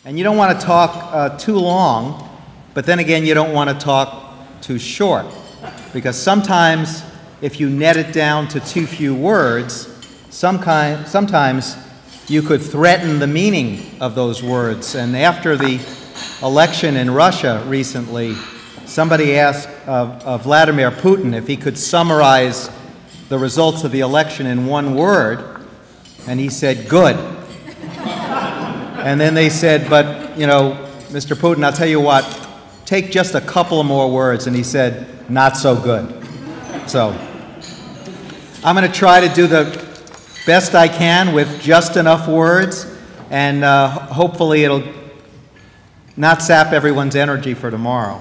And you don't want to talk too long, but then again, you don't want to talk too short. Because sometimes, if you net it down to too few words, sometimes you could threaten the meaning of those words. And after the election in Russia recently, somebody asked Vladimir Putin if he could summarize the results of the election in one word, and he said, "Good." And then they said, "But, you know, Mr. Putin, I'll tell you what, take just a couple of more words." And he said, "Not so good." So I'm going to try to do the best I can with just enough words, and hopefully it'll not sap everyone's energy for tomorrow.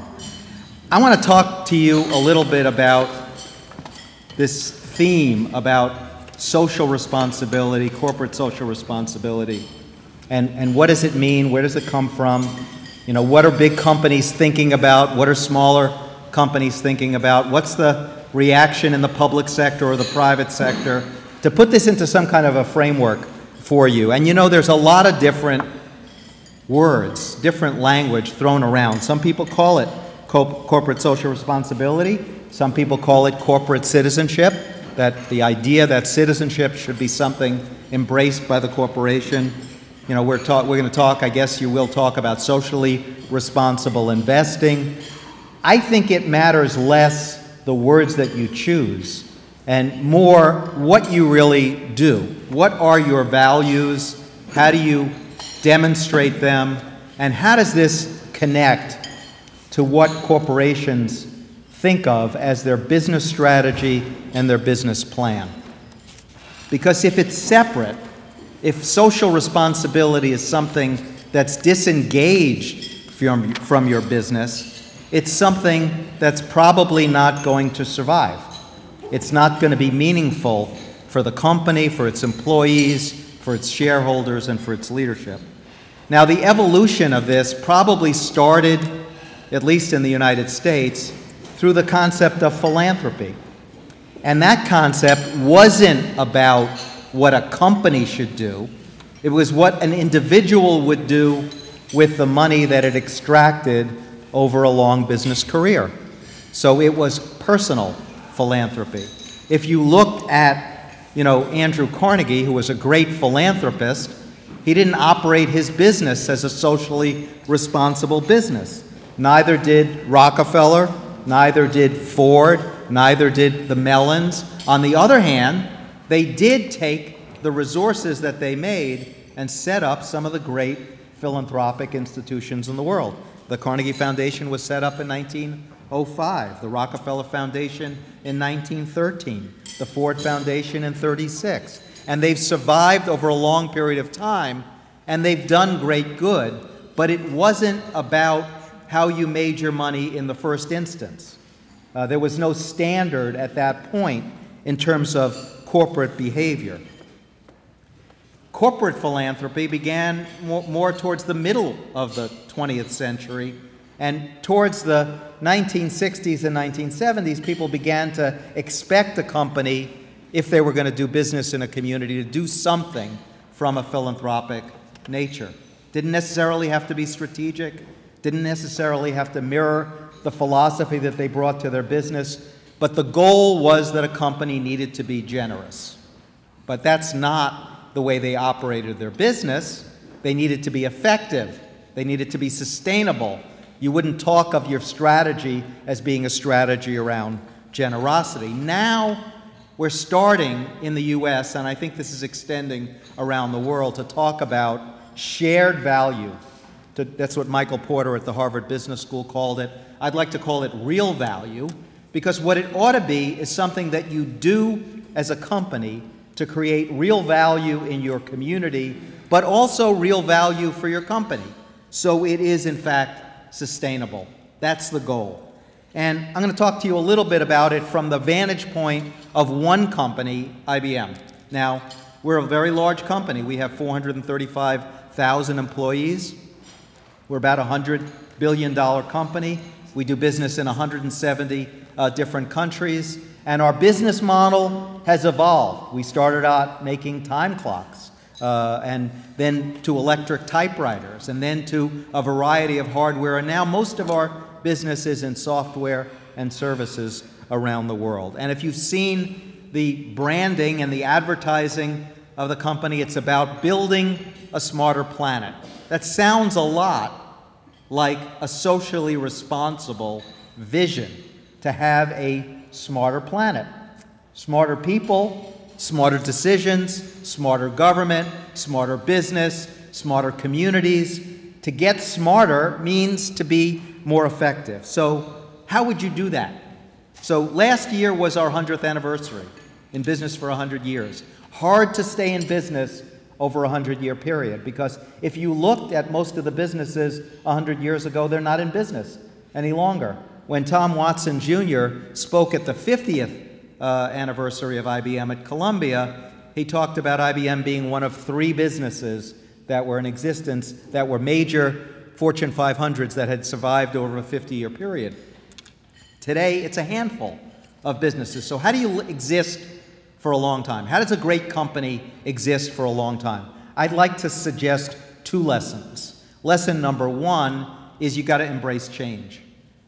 I want to talk to you a little bit about this theme about social responsibility, corporate social responsibility, and what does it mean, where does it come from, you know, what are big companies thinking about, what are smaller companies thinking about, what's the reaction in the public sector or the private sector, to put this into some kind of a framework for you. And you know, there's a lot of different words, different language thrown around. Some people call it corporate social responsibility. Some people call it corporate citizenship, that the idea that citizenship should be something embraced by the corporation. You know, we're going to talk, I guess you will talk about socially responsible investing. I think it matters less the words that you choose and more what you really do. What are your values? How do you demonstrate them? And how does this connect to what corporations think of as their business strategy and their business plan? Because if it's separate, if social responsibility is something that's disengaged from your business, it's something that's probably not going to survive. It's not going to be meaningful for the company, for its employees, for its shareholders, and for its leadership. Now, the evolution of this probably started, at least in the United States, through the concept of philanthropy. And that concept wasn't about what a company should do. It was what an individual would do with the money that it extracted over a long business career. So it was personal philanthropy. If you looked at, you know, Andrew Carnegie, who was a great philanthropist, he didn't operate his business as a socially responsible business. Neither did Rockefeller, neither did Ford, neither did the Mellons. On the other hand, they did take the resources that they made and set up some of the great philanthropic institutions in the world. The Carnegie Foundation was set up in 1905, the Rockefeller Foundation in 1913, the Ford Foundation in 1936. And they've survived over a long period of time, and they've done great good, but it wasn't about how you made your money in the first instance. There was no standard at that point in terms of corporate behavior. Corporate philanthropy began more towards the middle of the 20th century, and towards the 1960s and 1970s, people began to expect a company, if they were going to do business in a community, to do something from a philanthropic nature. Didn't necessarily have to be strategic, didn't necessarily have to mirror the philosophy that they brought to their business, but the goal was that a company needed to be generous. But that's not the way they operated their business. They needed to be effective. They needed to be sustainable. You wouldn't talk of your strategy as being a strategy around generosity. Now, we're starting in the US, and I think this is extending around the world, to talk about shared value. That's what Michael Porter at the Harvard Business School called it. I'd like to call it real value, because what it ought to be is something that you do as a company to create real value in your community, but also real value for your company. So it is, in fact, sustainable. That's the goal. And I'm going to talk to you a little bit about it from the vantage point of one company, IBM. Now, we're a very large company. We have 435,000 employees. We're about a $100 billion company. We do business in 170 different countries. And our business model has evolved. We started out making time clocks. and then to electric typewriters, and then to a variety of hardware, and now most of our business is in software and services around the world. And if you've seen the branding and the advertising of the company, it's about building a smarter planet. That sounds a lot like a socially responsible vision, to have a smarter planet. Smarter people, smarter decisions, smarter government, smarter business, smarter communities. To get smarter means to be more effective. So how would you do that? So last year was our 100th anniversary in business for 100 years. Hard to stay in business over a 100-year period, because if you looked at most of the businesses 100 years ago, they're not in business any longer. When Tom Watson Jr. spoke at the 50th anniversary of IBM at Columbia, he talked about IBM being one of 3 businesses that were in existence that were major Fortune 500s that had survived over a 50-year period. Today, it's a handful of businesses. So how do you exist for a long time? How does a great company exist for a long time? I'd like to suggest 2 lessons. Lesson number 1 is you got to embrace change.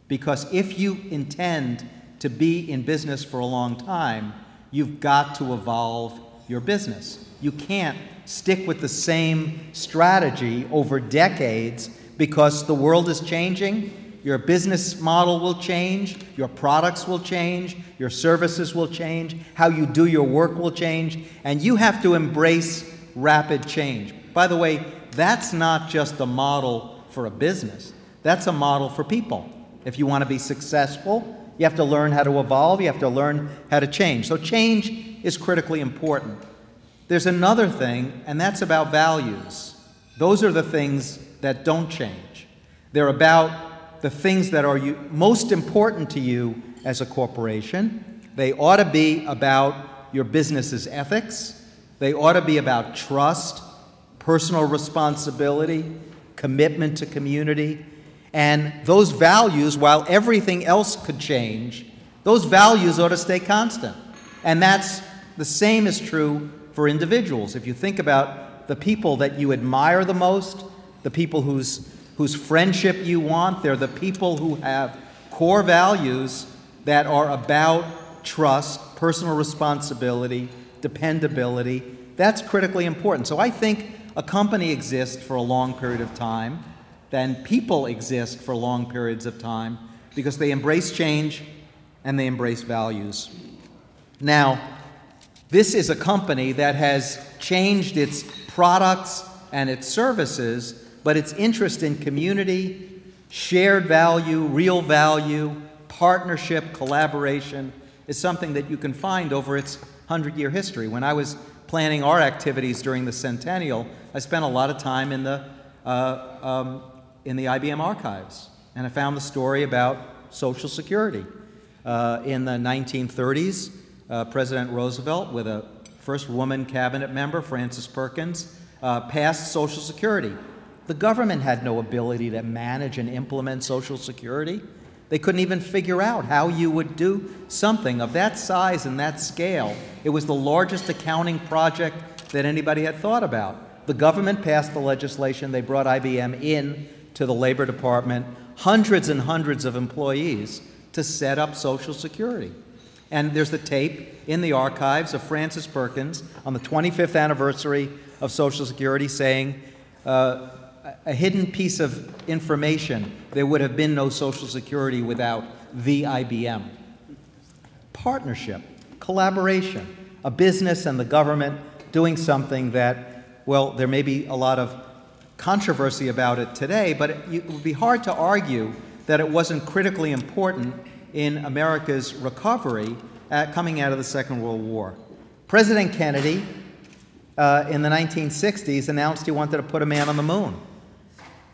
Because if you intend to be in business for a long time, you've got to evolve your business. You can't stick with the same strategy over decades, because the world is changing. Your business model will change, your products will change, your services will change, how you do your work will change, and you have to embrace rapid change. By the way, that's not just a model for a business, that's a model for people. If you want to be successful, you have to learn how to evolve, you have to learn how to change. So change is critically important. There's another thing, and that's about values. Those are the things that don't change. They're about the things that are most important to you as a corporation. They ought to be about your business's ethics. They ought to be about trust, personal responsibility, commitment to community. And those values, while everything else could change, those values ought to stay constant. And that's the same is true for individuals. If you think about the people that you admire the most, the people whose friendship you want, they're the people who have core values that are about trust, personal responsibility, dependability. That's critically important. So I think a company exists for a long period of time, then people exist for long periods of time because they embrace change and they embrace values. Now, this is a company that has changed its products and its services, but its interest in community, shared value, real value, partnership, collaboration is something that you can find over its 100-year history. When I was planning our activities during the centennial, I spent a lot of time in the IBM archives, and I found the story about Social Security. In the 1930s, President Roosevelt, with a first woman cabinet member, Frances Perkins, passed Social Security. The government had no ability to manage and implement Social Security. They couldn't even figure out how you would do something of that size and that scale. It was the largest accounting project that anybody had thought about. The government passed the legislation. They brought IBM in to the Labor Department, hundreds and hundreds of employees to set up Social Security. And there's the tape in the archives of Frances Perkins on the 25th anniversary of Social Security saying, a hidden piece of information, there would have been no Social Security without the IBM. Partnership, collaboration, a business and the government doing something that, well, there may be a lot of controversy about it today, but it would be hard to argue that it wasn't critically important in America's recovery coming out of the Second World War. President Kennedy, in the 1960s, announced he wanted to put a man on the moon.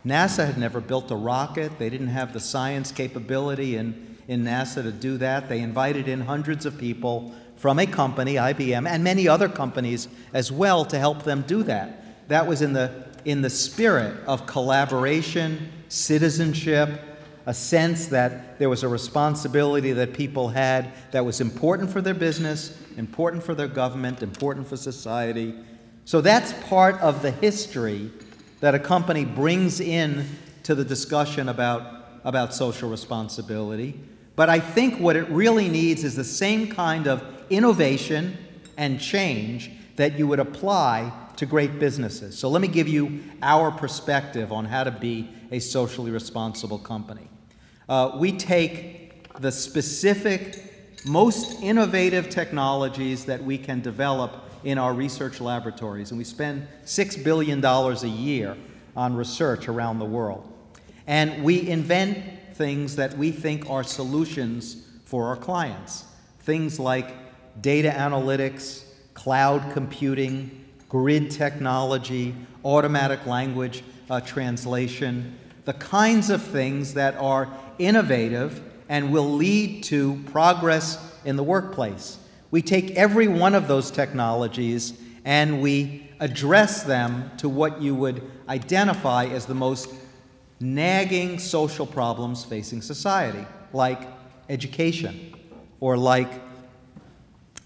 NASA had never built a rocket. They didn't have the science capability in NASA to do that. They invited in hundreds of people from a company, IBM, and many other companies as well to help them do that. That was in the spirit of collaboration, citizenship, a sense that there was a responsibility that people had that was important for their business, important for their government, important for society. So that's part of the history that a company brings in to the discussion about social responsibility. But I think what it really needs is the same kind of innovation and change that you would apply to great businesses. So let me give you our perspective on how to be a socially responsible company. We take the specific, most innovative technologies that we can develop in our research laboratories, and we spend $6 billion a year on research around the world. And we invent things that we think are solutions for our clients. Things like data analytics, cloud computing, grid technology, automatic language translation, the kinds of things that are innovative and will lead to progress in the workplace. We take every one of those technologies and we address them to what you would identify as the most nagging social problems facing society, like education, or like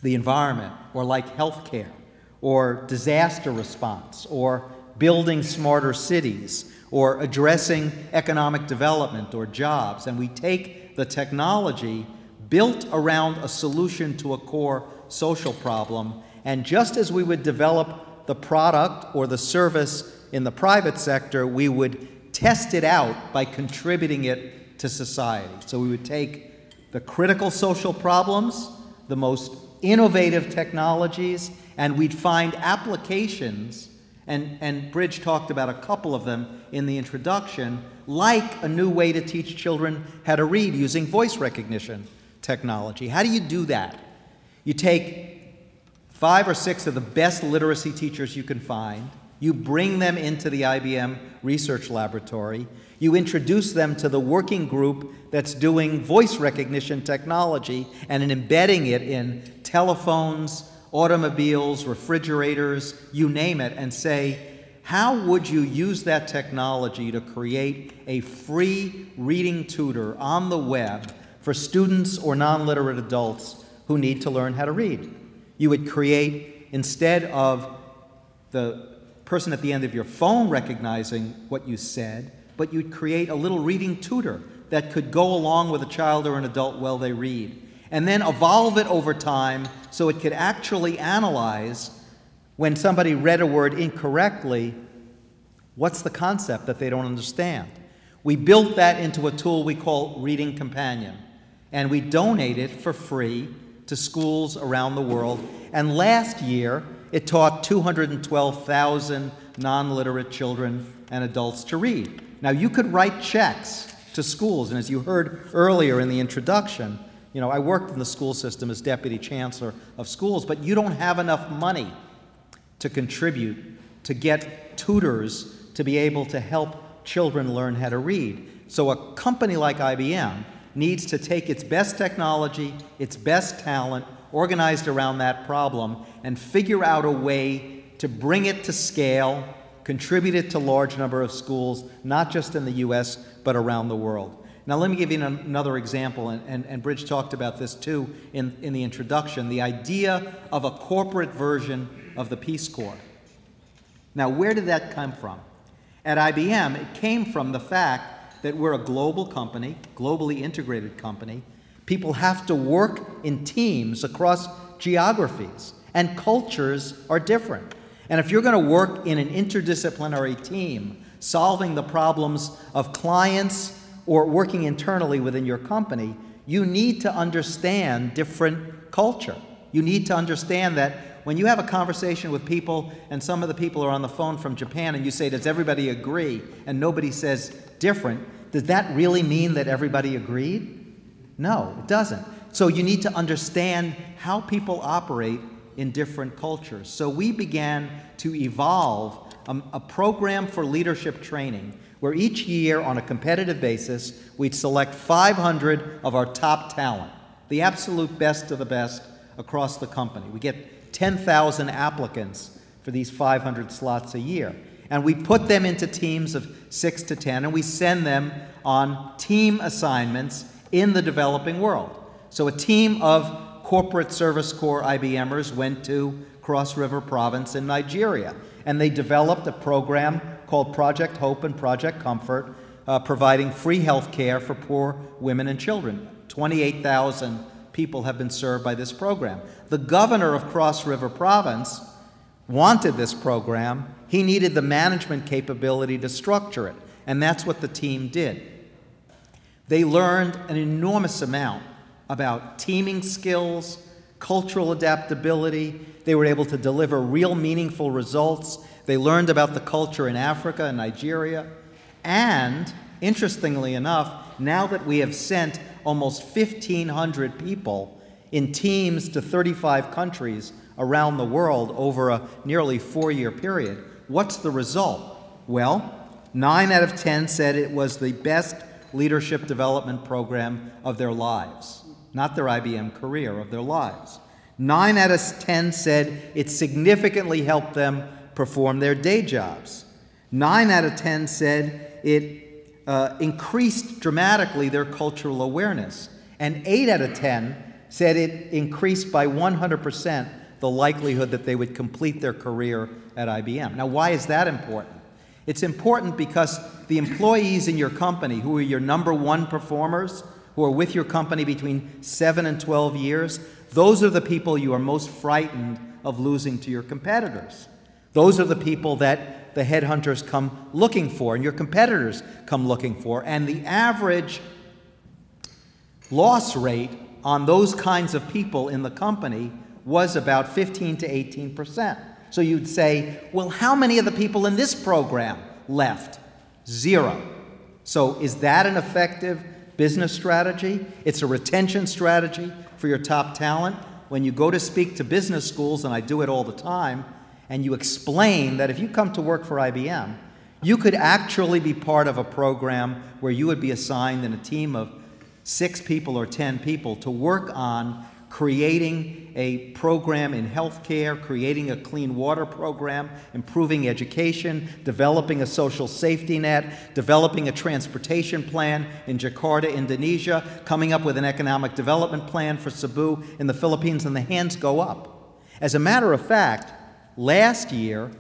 the environment, or like healthcare, or disaster response, or building smarter cities, or addressing economic development or jobs. And we take the technology built around a solution to a core social problem, and just as we would develop the product or the service in the private sector, we would test it out by contributing it to society. So we would take the critical social problems, the most innovative technologies, and we'd find applications, and Bridge talked about a couple of them in the introduction, like a new way to teach children how to read using voice recognition technology. How do you do that? You take 5 or 6 of the best literacy teachers you can find, you bring them into the IBM research laboratory, you introduce them to the working group that's doing voice recognition technology and embedding it in telephones, automobiles, refrigerators, you name it, and say, how would you use that technology to create a free reading tutor on the web for students or non-literate adults who need to learn how to read? You would create, instead of the person at the end of your phone recognizing what you said, but you'd create a little reading tutor that could go along with a child or an adult while they read, and then evolve it over time so it could actually analyze when somebody read a word incorrectly, what's the concept that they don't understand. We built that into a tool we call Reading Companion, and we donate it for free to schools around the world. And last year, it taught 212,000 non-literate children and adults to read. Now, you could write checks to schools, and as you heard earlier in the introduction, you know, I worked in the school system as deputy chancellor of schools, but you don't have enough money to contribute to get tutors to be able to help children learn how to read. So a company like IBM needs to take its best technology, its best talent, organized around that problem, and figure out a way to bring it to scale, contribute it to a large number of schools, not just in the US, but around the world. Now let me give you another example, and Bridge talked about this too in the introduction, the idea of a corporate version of the Peace Corps. Now where did that come from? At IBM, it came from the fact that we're a global company, globally integrated company. People have to work in teams across geographies, and cultures are different. And if you're going to work in an interdisciplinary team, solving the problems of clients or working internally within your company, you need to understand different culture. You need to understand that when you have a conversation with people and some of the people are on the phone from Japan and you say, does everybody agree? And nobody says different, does that really mean that everybody agreed? No, it doesn't. So you need to understand how people operate in different cultures. So we began to evolve a program for leadership training where each year on a competitive basis, we'd select 500 of our top talent, the absolute best of the best across the company. We get 10,000 applicants for these 500 slots a year. And we put them into teams of 6 to 10, and we send them on team assignments in the developing world. So a team of corporate service corps IBMers went to Cross River Province in Nigeria. And they developed a program called Project Hope and Project Comfort, providing free health care for poor women and children. 28,000 people have been served by this program. The governor of Cross River Province wanted this program. He needed the management capability to structure it, and that's what the team did. They learned an enormous amount about teaming skills, cultural adaptability. They were able to deliver real meaningful results. They learned about the culture in Africa and Nigeria. And, interestingly enough, now that we have sent almost 1,500 people in teams to 35 countries around the world over a nearly 4-year period, what's the result? Well, 9 out of 10 said it was the best leadership development program of their lives. Not their IBM career, of their lives. 9 out of 10 said it significantly helped them perform their day jobs. 9 out of 10 said it increased dramatically their cultural awareness. And 8 out of 10 said it increased by 100% the likelihood that they would complete their career at IBM. Now, why is that important? It's important because the employees in your company who are your #1 performers, who are with your company between 7 and 12 years, those are the people you are most frightened of losing to your competitors. Those are the people that the headhunters come looking for and your competitors come looking for. And the average loss rate on those kinds of people in the company was about 15 to 18%. So you'd say, well, how many of the people in this program left? 0. So is that an effective business strategy? It's a retention strategy for your top talent. When you go to speak to business schools, and I do it all the time, and you explain that if you come to work for IBM, you could actually be part of a program where you would be assigned in a team of 6 people or 10 people to work on creating a program in healthcare, creating a clean water program, improving education, developing a social safety net, developing a transportation plan in Jakarta, Indonesia, coming up with an economic development plan for Cebu in the Philippines, and the hands go up. As a matter of fact, last year,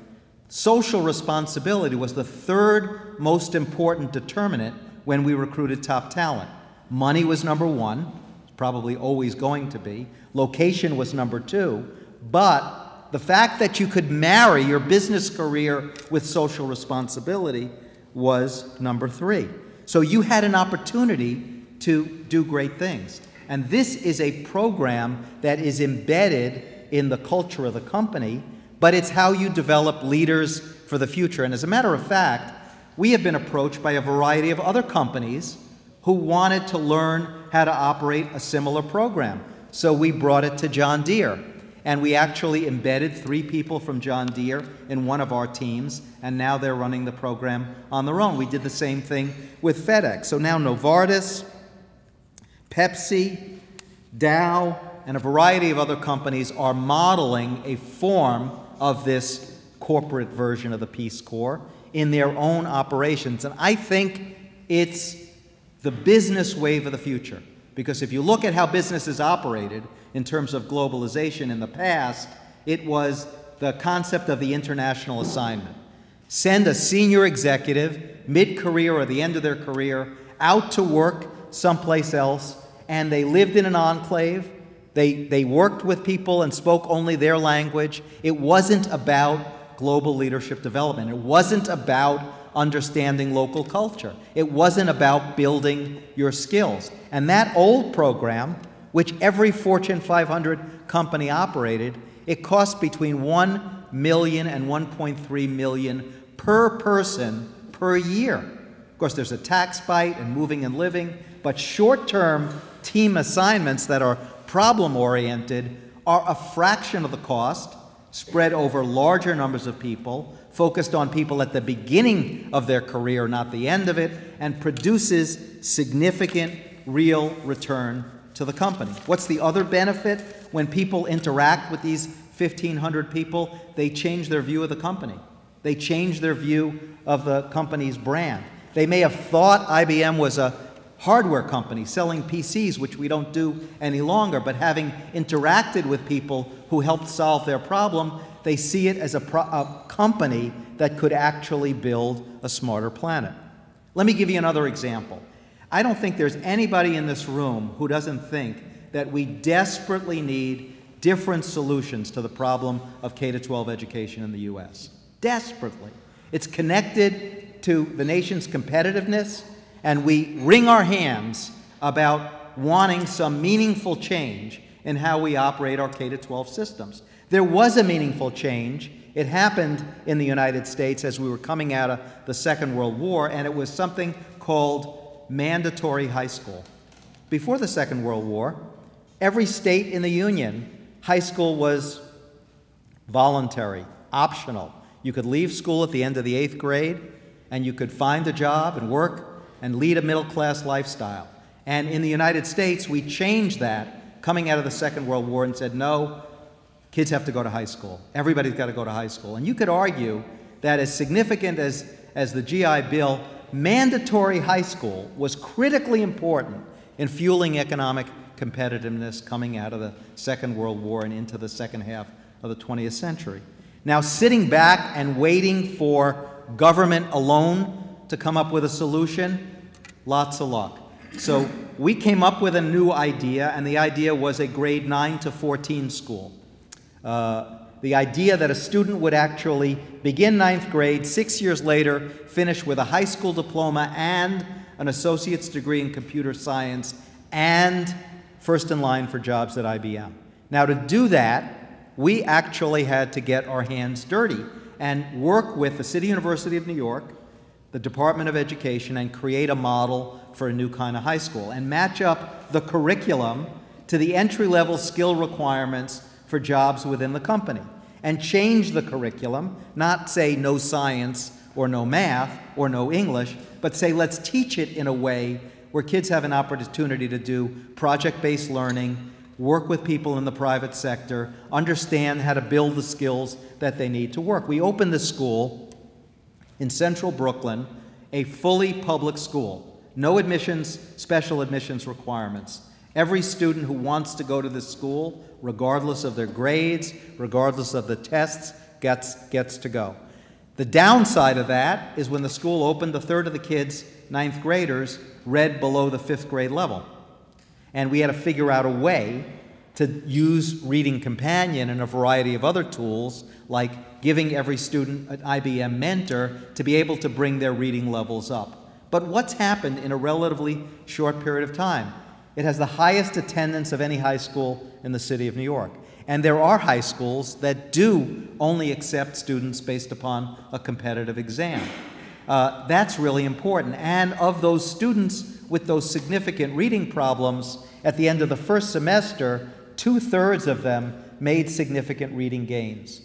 social responsibility was the 3rd most important determinant when we recruited top talent. Money was #1. Probably always going to be. Location was #2, but the fact that you could marry your business career with social responsibility was #3. So you had an opportunity to do great things. And this is a program that is embedded in the culture of the company, but it's how you develop leaders for the future. And as a matter of fact, we have been approached by a variety of other companies who wanted to learn how to operate a similar program. So we brought it to John Deere, and we actually embedded 3 people from John Deere in one of our teams, and now they're running the program on their own. We did the same thing with FedEx. So now Novartis, Pepsi, Dow, and a variety of other companies are modeling a form of this corporate version of the Peace Corps in their own operations. And I think it's the business wave of the future. Because if you look at how businesses operated in terms of globalization in the past, it was the concept of the international assignment. Send a senior executive, mid-career or the end of their career, out to work someplace else, and they lived in an enclave. They worked with people and spoke only their language. It wasn't about global leadership development. It wasn't about understanding local culture. It wasn't about building your skills. And that old program, which every Fortune 500 company operated, it cost between $1 million and $1.3 million per person per year. Of course, there's a tax bite and moving and living, but short-term team assignments that are problem-oriented are a fraction of the cost, spread over larger numbers of people, focused on people at the beginning of their career, not the end of it, and produces significant real return to the company. What's the other benefit? When people interact with these 1,500 people, they change their view of the company. They change their view of the company's brand. They may have thought IBM was a hardware company selling PCs, which we don't do any longer, but having interacted with people who helped solve their problem, they see it as a company that could actually build a smarter planet. Let me give you another example. I don't think there's anybody in this room who doesn't think that we desperately need different solutions to the problem of K-12 education in the U.S. Desperately. It's connected to the nation's competitiveness, and we wring our hands about wanting some meaningful change in how we operate our K-12 systems. There was a meaningful change. It happened in the United States as we were coming out of the Second World War, and it was something called mandatory high school. Before the Second World War, every state in the Union, high school was voluntary, optional. You could leave school at the end of the 8th grade, and you could find a job and work and lead a middle-class lifestyle. And in the United States, we changed that coming out of the Second World War and said, no, kids have to go to high school. Everybody's got to go to high school. And you could argue that as significant as the GI Bill, mandatory high school was critically important in fueling economic competitiveness coming out of the Second World War and into the second half of the 20th century. Now, sitting back and waiting for government alone to come up with a solution, lots of luck. So we came up with a new idea, and the idea was a grade 9 to 14 school. The idea that a student would actually begin 9th grade, 6 years later, finish with a high school diploma and an associate's degree in computer science, and first in line for jobs at IBM. Now, to do that, we actually had to get our hands dirty and work with the City University of New York, the Department of Education, and create a model for a new kind of high school and match up the curriculum to the entry-level skill requirements for jobs within the company, and change the curriculum, not say no science or no math or no English, but say let's teach it in a way where kids have an opportunity to do project-based learning, work with people in the private sector, understand how to build the skills that they need to work. We opened this school in central Brooklyn, a fully public school, no admissions, special admissions requirements. Every student who wants to go to this school, regardless of their grades, regardless of the tests, gets to go. The downside of that is when the school opened, a third of the kids, 9th graders, read below the 5th grade level. And we had to figure out a way to use Reading Companion and a variety of other tools, like giving every student an IBM mentor to be able to bring their reading levels up. But what's happened in a relatively short period of time? It has the highest attendance of any high school in the city of New York. And there are high schools that do only accept students based upon a competitive exam. That's really important. And of those students with those significant reading problems, at the end of the first semester, 2/3 of them made significant reading gains.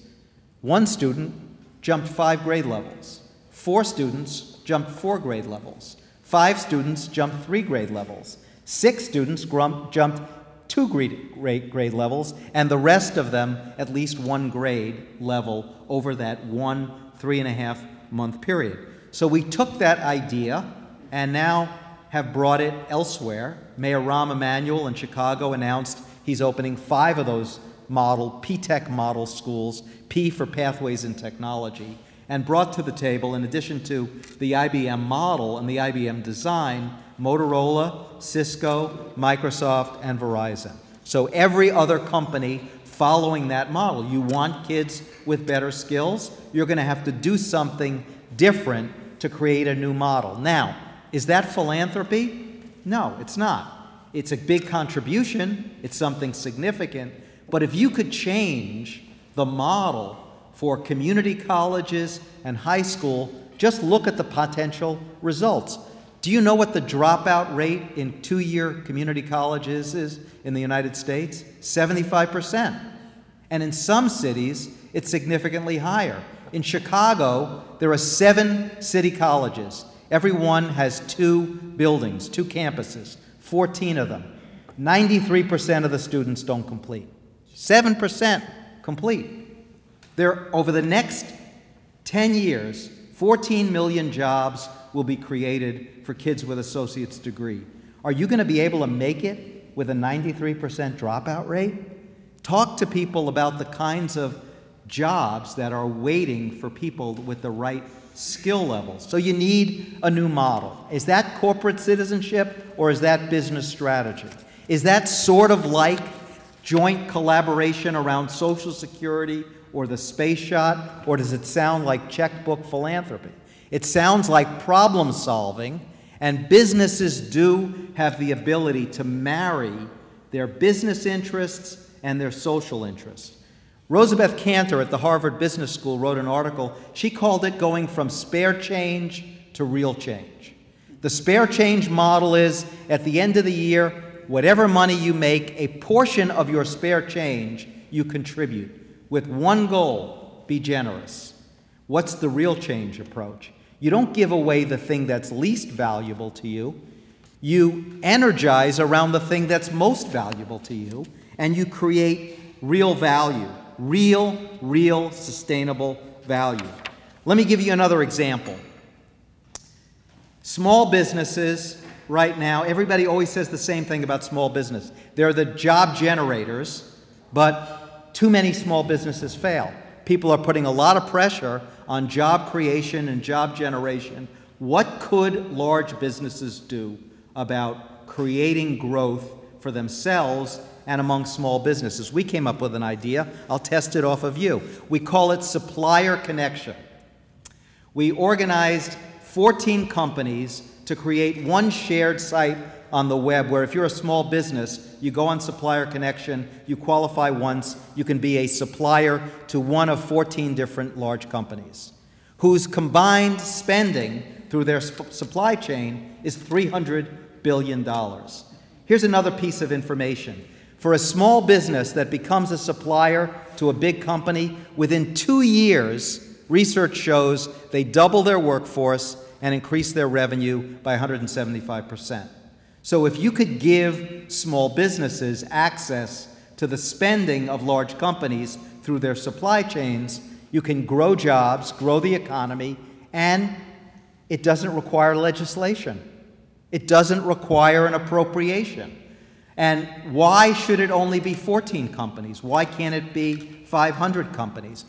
One student jumped 5 grade levels. 4 students jumped 4 grade levels. 5 students jumped 3 grade levels. 6 students jumped 2 grade levels, and the rest of them at least 1 grade level over that 3.5 month period. So we took that idea and now have brought it elsewhere. Mayor Rahm Emanuel in Chicago announced he's opening 5 of those P-Tech model schools, P for Pathways in Technology, and brought to the table, in addition to the IBM model and the IBM design, Motorola, Cisco, Microsoft, and Verizon. So every other company following that model. You want kids with better skills, you're going to have to do something different to create a new model. Now, is that philanthropy? No, it's not. It's a big contribution, it's something significant, but if you could change the model for community colleges and high school, just look at the potential results. Do you know what the dropout rate in 2-year community colleges is in the United States? 75%. And in some cities, it's significantly higher. In Chicago, there are 7 city colleges. Every one has 2 buildings, 2 campuses, 14 of them. 93% of the students don't complete. 7% complete. Over the next 10 years, 14 million jobs will be created for kids with associate's degree. Are you going to be able to make it with a 93% dropout rate? Talk to people about the kinds of jobs that are waiting for people with the right skill levels. So you need a new model. Is that corporate citizenship or is that business strategy? Is that sort of like joint collaboration around Social Security or the space shot, or does it sound like checkbook philanthropy? It sounds like problem solving, and businesses do have the ability to marry their business interests and their social interests. Rosabeth Kanter at the Harvard Business School wrote an article. She called it going from spare change to real change. The spare change model is, at the end of the year, whatever money you make, a portion of your spare change you contribute, with one goal: be generous. What's the real change approach? You don't give away the thing that's least valuable to you. You energize around the thing that's most valuable to you, and you create real value. Real, sustainable value. Let me give you another example. Small businesses right now, everybody always says the same thing about small business. They're the job generators, but too many small businesses fail. People are putting a lot of pressure on job creation and job generation. What could large businesses do about creating growth for themselves and among small businesses? We came up with an idea. I'll test it off of you. We call it supplier connection. We organized 14 companies to create one shared site on the web where if you're a small business, you go on Supplier Connection, you qualify once, you can be a supplier to one of 14 different large companies whose combined spending through their supply chain is $300 billion. Here's another piece of information. For a small business that becomes a supplier to a big company, within 2 years, research shows they double their workforce and increase their revenue by 175%. So if you could give small businesses access to the spending of large companies through their supply chains, you can grow jobs, grow the economy, and it doesn't require legislation. It doesn't require an appropriation. And why should it only be 14 companies? Why can't it be 500 companies?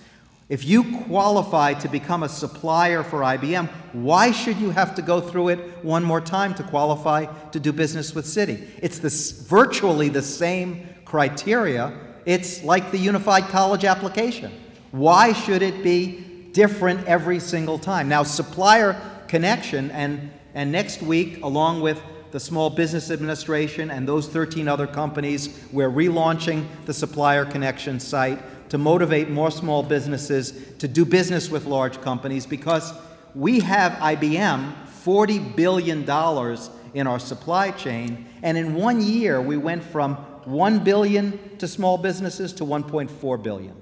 If you qualify to become a supplier for IBM, why should you have to go through it one more time to qualify to do business with Citi? It's virtually the same criteria. It's like the Unified College application. Why should it be different every single time? Now, Supplier Connection, and next week, along with the Small Business Administration and those 13 other companies, we're relaunching the Supplier Connection site to motivate more small businesses to do business with large companies, because we have IBM $40 billion in our supply chain, and in 1 year we went from 1 billion to small businesses to 1.4 billion.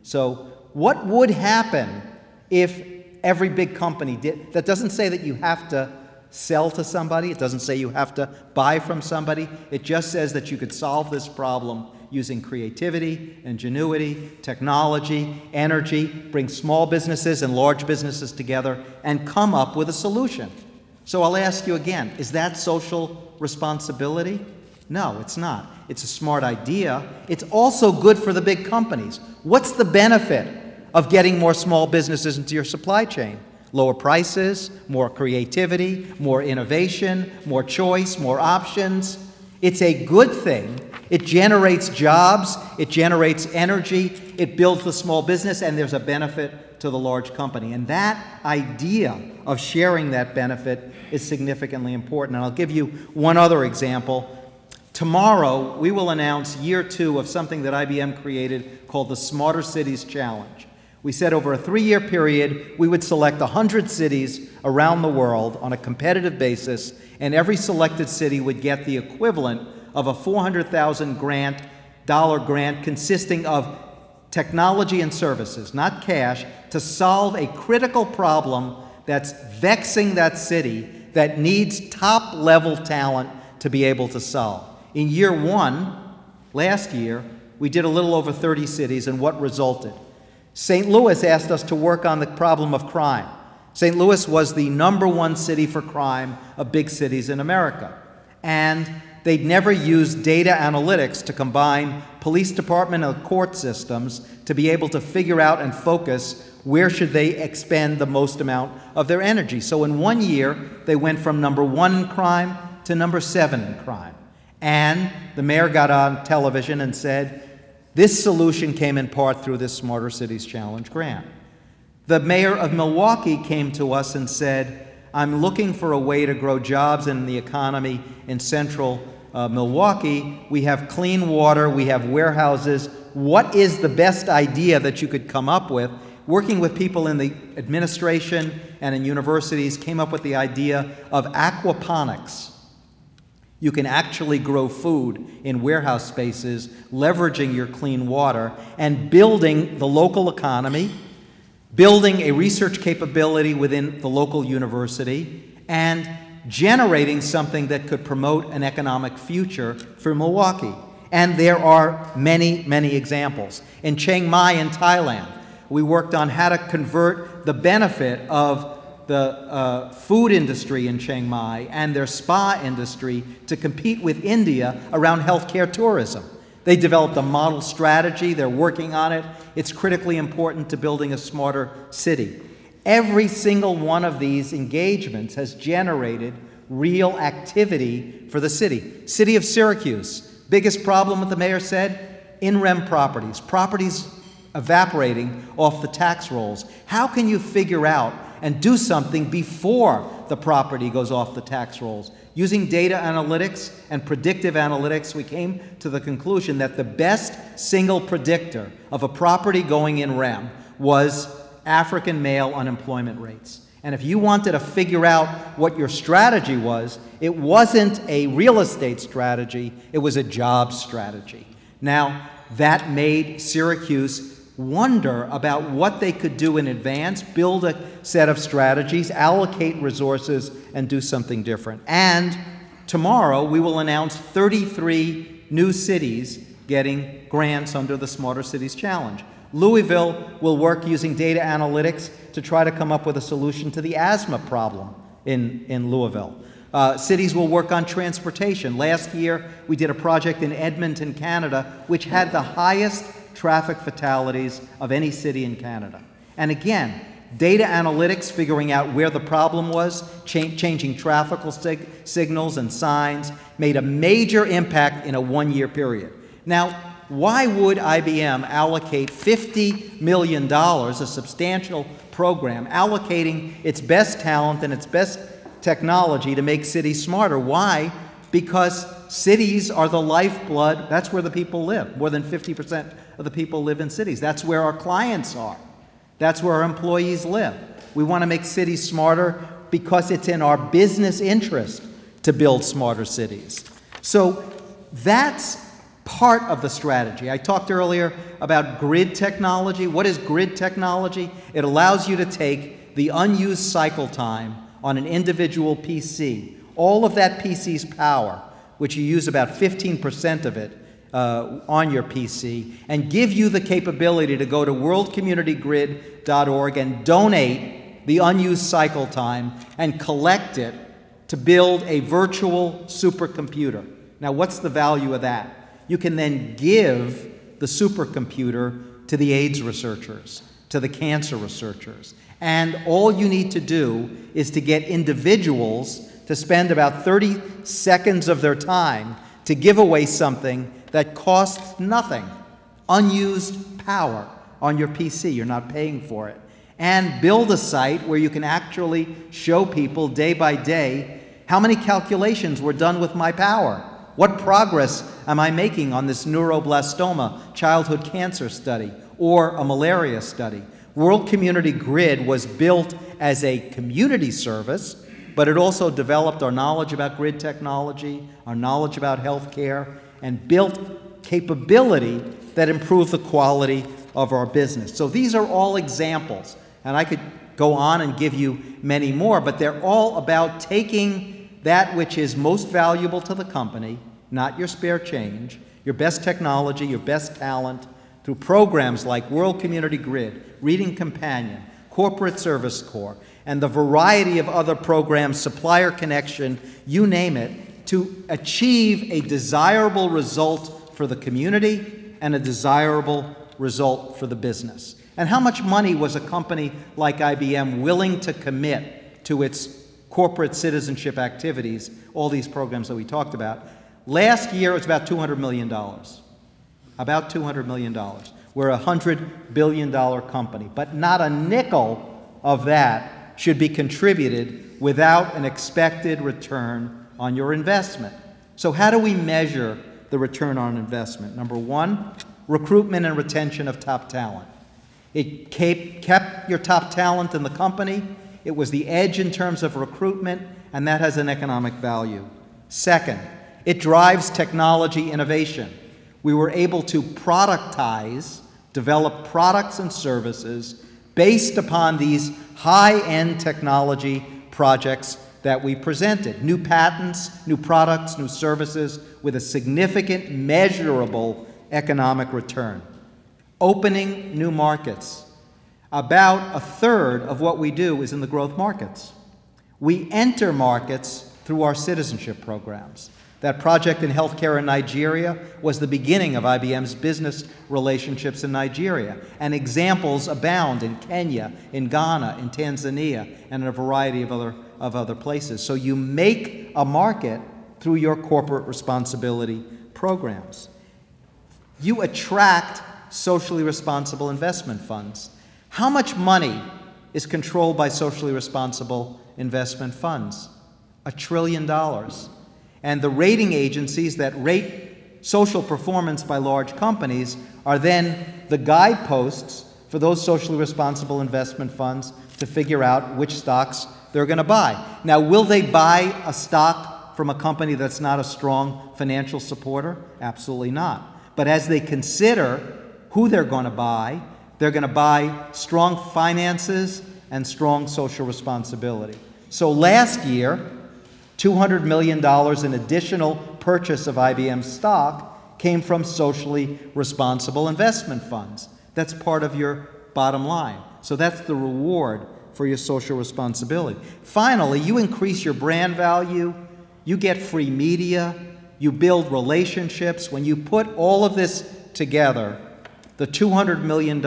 So what would happen if every big company did? That doesn't say that you have to sell to somebody. It doesn't say you have to buy from somebody. It just says that you could solve this problem using creativity, ingenuity, technology, energy, bring small businesses and large businesses together and come up with a solution. So I'll ask you again, is that social responsibility? No, it's not. It's a smart idea. It's also good for the big companies. What's the benefit of getting more small businesses into your supply chain? Lower prices, more creativity, more innovation, more choice, more options. It's a good thing. It generates jobs, it generates energy, it builds the small business, and there's a benefit to the large company. And that idea of sharing that benefit is significantly important. And I'll give you one other example. Tomorrow, we will announce year 2 of something that IBM created called the Smarter Cities Challenge. We said over a 3-year period, we would select 100 cities around the world on a competitive basis, and every selected city would get the equivalent of a $400,000 grant consisting of technology and services, not cash, to solve a critical problem that's vexing that city that needs top-level talent to be able to solve. In year 1, last year, we did a little over 30 cities, and what resulted? St. Louis asked us to work on the problem of crime. St. Louis was the #1 city for crime of big cities in America. and they'd never used data analytics to combine police department and court systems to be able to figure out and focus where should they expend the most amount of their energy. So in 1 year, they went from #1 in crime to #7 in crime. And the mayor got on television and said, this solution came in part through this Smarter Cities Challenge grant. The mayor of Milwaukee came to us and said, I'm looking for a way to grow jobs in the economy in central Milwaukee. We have clean water, we have warehouses. What is the best idea that you could come up with? Working with people in the administration and in universities, came up with the idea of aquaponics. You can actually grow food in warehouse spaces, leveraging your clean water, and building the local economy, building a research capability within the local university, and generating something that could promote an economic future for Milwaukee. And there are many, many examples. In Chiang Mai in Thailand, we worked on how to convert the benefit of the food industry in Chiang Mai and their spa industry to compete with India around healthcare tourism. They developed a model strategy. They're working on it. It's critically important to building a smarter city. Every single one of these engagements has generated real activity for the city. City of Syracuse, biggest problem, what the mayor said, in-rem properties evaporating off the tax rolls. How can you figure out and do something before the property goes off the tax rolls? Using data analytics and predictive analytics, we came to the conclusion that the best single predictor of a property going in rem was African male unemployment rates. And if you wanted to figure out what your strategy was, it wasn't a real estate strategy, it was a job strategy. Now, that made Syracuse wonder about what they could do in advance, build a set of strategies, allocate resources, and do something different. And tomorrow, we will announce 33 new cities getting grants under the Smarter Cities Challenge. Louisville will work using data analytics to try to come up with a solution to the asthma problem in Louisville. Cities will work on transportation. Last year, we did a project in Edmonton, Canada, which had the highest traffic fatalities of any city in Canada. And again, data analytics, figuring out where the problem was, changing traffic signals and signs, made a major impact in a one-year period. Now, why would IBM allocate $50 million, a substantial program, allocating its best talent and its best technology to make cities smarter? Why? Because cities are the lifeblood. That's where the people live. More than 50% of the people live in cities. That's where our clients are. That's where our employees live. We want to make cities smarter because it's in our business interest to build smarter cities. So that's part of the strategy. I talked earlier about grid technology. What is grid technology? It allows you to take the unused cycle time on an individual PC, all of that PC's power, which you use about 15% of it on your PC, and give you the capability to go to worldcommunitygrid.org and donate the unused cycle time and collect it to build a virtual supercomputer. Now, what's the value of that? You can then give the supercomputer to the AIDS researchers, to the cancer researchers. And all you need to do is to get individuals to spend about 30 seconds of their time to give away something that costs nothing, unused power on your PC. You're not paying for it. And build a site where you can actually show people day by day how many calculations were done with my power. What progress am I making on this neuroblastoma childhood cancer study or a malaria study? World Community Grid was built as a community service, but it also developed our knowledge about grid technology, our knowledge about healthcare, and built capability that improved the quality of our business. So these are all examples, and I could go on and give you many more, but they're all about taking that which is most valuable to the company, not your spare change, your best technology, your best talent, through programs like World Community Grid, Reading Companion, Corporate Service Corps, and the variety of other programs, Supplier Connection, you name it, to achieve a desirable result for the community and a desirable result for the business. And how much money was a company like IBM willing to commit to its corporate citizenship activities, all these programs that we talked about? Last year, it was about $200 million. About $200 million. We're a $100 billion company, but not a nickel of that should be contributed without an expected return on your investment. So how do we measure the return on investment? Number one, recruitment and retention of top talent. It kept your top talent in the company. It was the edge in terms of recruitment, and that has an economic value. Second, it drives technology innovation. We were able to productize, develop products and services based upon these high-end technology projects that we presented. New patents, new products, new services with a significant, measurable economic return. Opening new markets. About a third of what we do is in the growth markets. We enter markets through our citizenship programs. That project in healthcare in Nigeria was the beginning of IBM's business relationships in Nigeria. And examples abound in Kenya, in Ghana, in Tanzania, and in a variety of other places. So you make a market through your corporate responsibility programs. You attract socially responsible investment funds. How much money is controlled by socially responsible investment funds? $1 trillion. And the rating agencies that rate social performance by large companies are then the guideposts for those socially responsible investment funds to figure out which stocks they're going to buy. Now, will they buy a stock from a company that's not a strong financial supporter? Absolutely not. But as they consider who they're going to buy strong finances and strong social responsibility. So last year, $200 million in additional purchase of IBM stock came from socially responsible investment funds. That's part of your bottom line. So that's the reward for your social responsibility. Finally, you increase your brand value, you get free media, you build relationships. When you put all of this together, the $200 million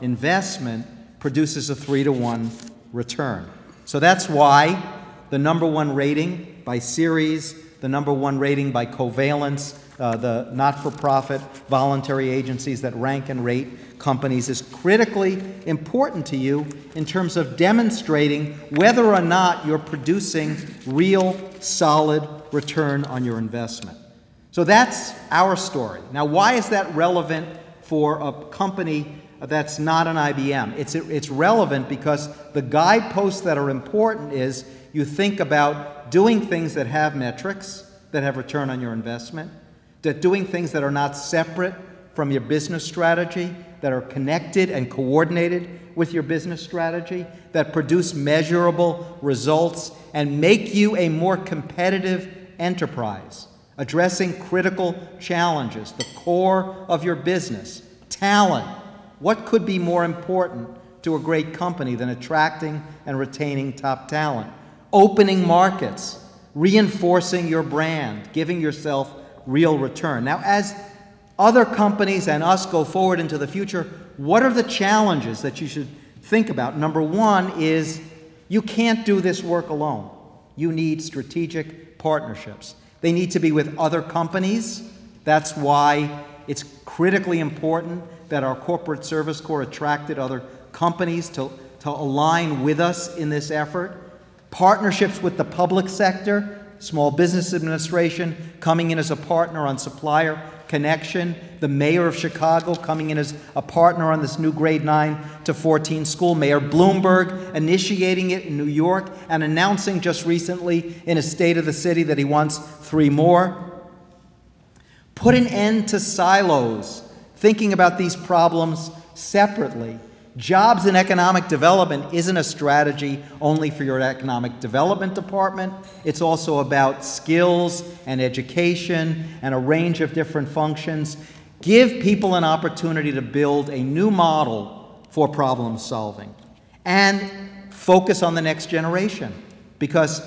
investment produces a 3-to-1 return. So that's why the #1 rating by Series, the #1 rating by Covalence, the not-for-profit voluntary agencies that rank and rate companies, is critically important to you in terms of demonstrating whether or not you're producing real, solid return on your investment. So that's our story. Now, why is that relevant for a company that's not an IBM? It's relevant because the guideposts that are important is you think about doing things that have metrics, that have return on your investment, that doing things that are not separate from your business strategy, that are connected and coordinated with your business strategy, that produce measurable results and make you a more competitive enterprise, addressing critical challenges, the core of your business, talent. What could be more important to a great company than attracting and retaining top talent? Opening markets, reinforcing your brand, giving yourself real return. Now, as other companies and us go forward into the future, what are the challenges that you should think about? #1 is you can't do this work alone. You need strategic partnerships. They need to be with other companies. That's why it's critically important that our corporate service corps attracted other companies to align with us in this effort. Partnerships with the public sector, Small Business Administration coming in as a partner on supplier connection, the mayor of Chicago coming in as a partner on this new grade 9 to 14 school, Mayor Bloomberg initiating it in New York and announcing just recently in a state of the city that he wants 3 more. Put an end to silos, thinking about these problems separately. Jobs and economic development isn't a strategy only for your economic development department. It's also about skills and education and a range of different functions. Give people an opportunity to build a new model for problem solving and focus on the next generation, because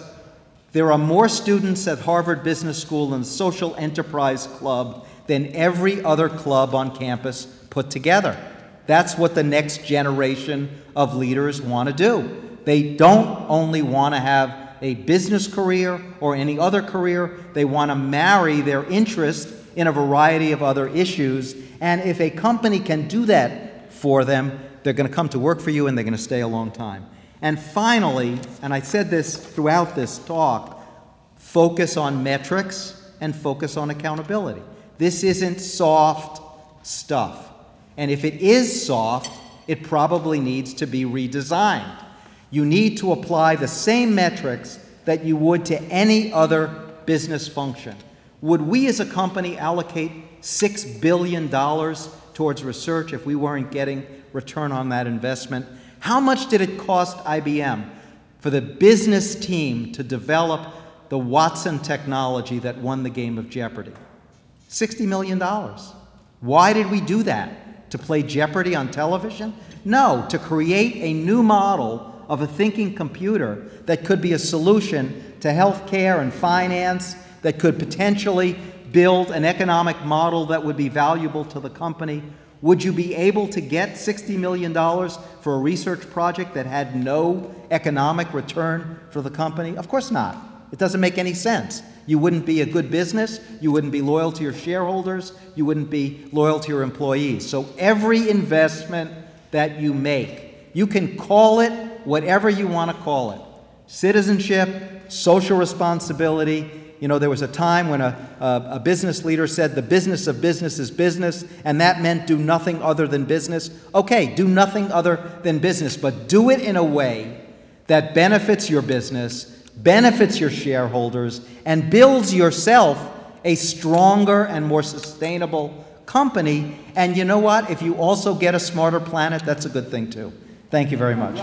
There are more students at Harvard Business School and the Social Enterprise Club than every other club on campus put together. That's what the next generation of leaders want to do. They don't only want to have a business career or any other career, they want to marry their interest in a variety of other issues. And if a company can do that for them, they're going to come to work for you and they're going to stay a long time. And finally, and I said this throughout this talk, focus on metrics and focus on accountability. This isn't soft stuff. And if it is soft, it probably needs to be redesigned. You need to apply the same metrics that you would to any other business function. Would we as a company allocate $6 billion towards research if we weren't getting return on that investment? How much did it cost IBM for the business team to develop the Watson technology that won the game of Jeopardy? $60 million. Why did we do that? To play Jeopardy on television? No, to create a new model of a thinking computer that could be a solution to healthcare and finance, that could potentially build an economic model that would be valuable to the company. Would you be able to get $60 million for a research project that had no economic return for the company? Of course not. It doesn't make any sense. You wouldn't be a good business, you wouldn't be loyal to your shareholders, you wouldn't be loyal to your employees. So every investment that you make, you can call it whatever you want to call it. Citizenship, social responsibility. You know, there was a time when a business leader said the business of business is business, and that meant do nothing other than business. Okay, do nothing other than business, but do it in a way that benefits your business, benefits your shareholders, and builds yourself a stronger and more sustainable company. And you know what? If you also get a smarter planet, that's a good thing too. Thank you very much.